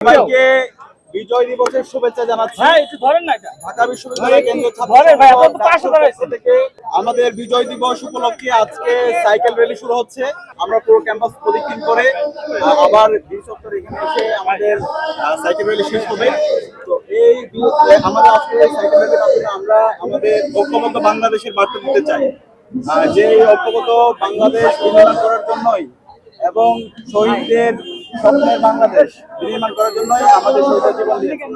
সবাইকে বিজয় দিবসের শুভেচ্ছা জানাচ্ছি। ঢাকা বিশ্ববিদ্যালয় কেন্দ্রীয় ছাত্র সংসদ থেকে আমাদের বিজয় দিবস উপলক্ষে আজকে সাইকেল র্যালি শুরু হচ্ছে। আমরা পুরো ক্যাম্পাস প্রদক্ষিণ করে আবার বিশ চত্বরে এখানে এসে আমাদের সাইকেল র্যালি শেষ হবে। তো এই আমাদের আজকে সাইকেল র্যালির মাধ্যমে আমরা আমাদের ঐক্যবদ্ধ বাংলাদেশের বার্তা দিতে চাই, যে ঐক্যবদ্ধ বাংলাদেশ নির্মাণ করার জন্যই এবং শহীদদের স্বপ্নের বাংলাদেশ নির্মাণ করার জন্যই আমাদের শহীদের জীবন দিয়েছে।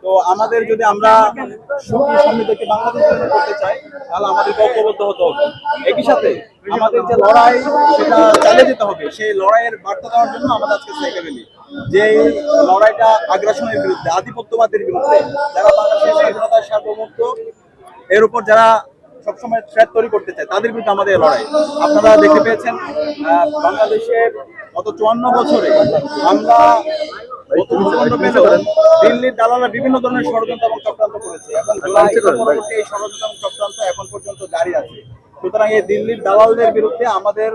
তো আমাদের যদি আমরা সুখী সমৃদ্ধ একটি বাংলাদেশ নির্মাণ করতে চাই, তাহলে আমাদের ঐক্যবদ্ধ হতে হবে। একই সাথে আমাদের যে লড়াই সেটা চালিয়ে যেতে হবে। সেই লড়াইয়ের বার্তা দেওয়ার জন্য আমাদের আজকে সাইকেল র্যালি, যে লড়াইটা আগ্রাসনের বিরুদ্ধে, আধিপত্যবাদের বিরুদ্ধে, যারা বাংলাদেশের স্বাধীনতা সার্বভৌমত্ব এর উপর যারা সবসময় থ্রেট তৈরি করতে চায়, তাদের বিরুদ্ধে আমাদের লড়াই। আপনারা দেখতে পেয়েছেন বাংলাদেশের গত 54 বছরে আমরা দিল্লির দালালরা বিভিন্ন ধরনের ষড়যন্ত্র এবং চক্রান্ত করেছে। এখন পরবর্তী এই ষড়যন্ত্র এবং চক্রান্ত এখন পর্যন্ত জারি আছে। সুতরাং এই দিল্লির দালালদের বিরুদ্ধে আমাদের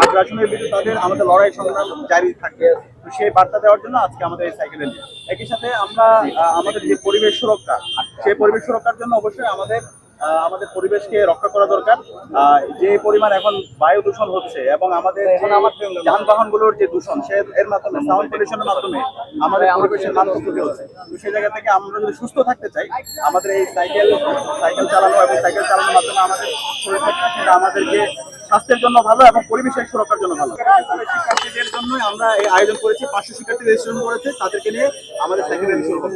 আগ্রাসনের বিরুদ্ধে আমাদের লড়াই সংগ্রাম জারি থাকে। সেই বার্তা দেওয়ার জন্য আজকে আমাদের এই সাইকেল র্যালি। একই সাথে আমরা আমাদের যে পরিবেশ সুরক্ষা, সেই পরিবেশ সুরক্ষার জন্য অবশ্যই আমাদের পরিবেশকে রক্ষা করা দরকার। যে পরিমাণ এখন বায়ু দূষণ হচ্ছে এবং আমাদের যানবাহনগুলোর যে দূষণ, এর মাধ্যমে সাউন্ড পলিউশনের মাধ্যমে আমাদের পরিবেশের মান ক্ষতি হচ্ছে। তো সেই জায়গা থেকে আমরা যদি সুস্থ থাকতে চাই, আমাদের এই সাইকেল চালানো এবং সাইকেল চালানোর মাধ্যমে আমাদের শরীর সেটা আমাদেরকে স্বাস্থ্যের জন্য ভালো এবং পরিবেশের সুরক্ষার জন্য ভালো। শিক্ষার্থীদের জন্যই আমরা এই আয়োজন করেছি। 500 শিক্ষার্থী রেজিস্ট্রেশন করেছে, তাদেরকে নিয়ে আমাদের সাইকেল র্যালি শুরু করব।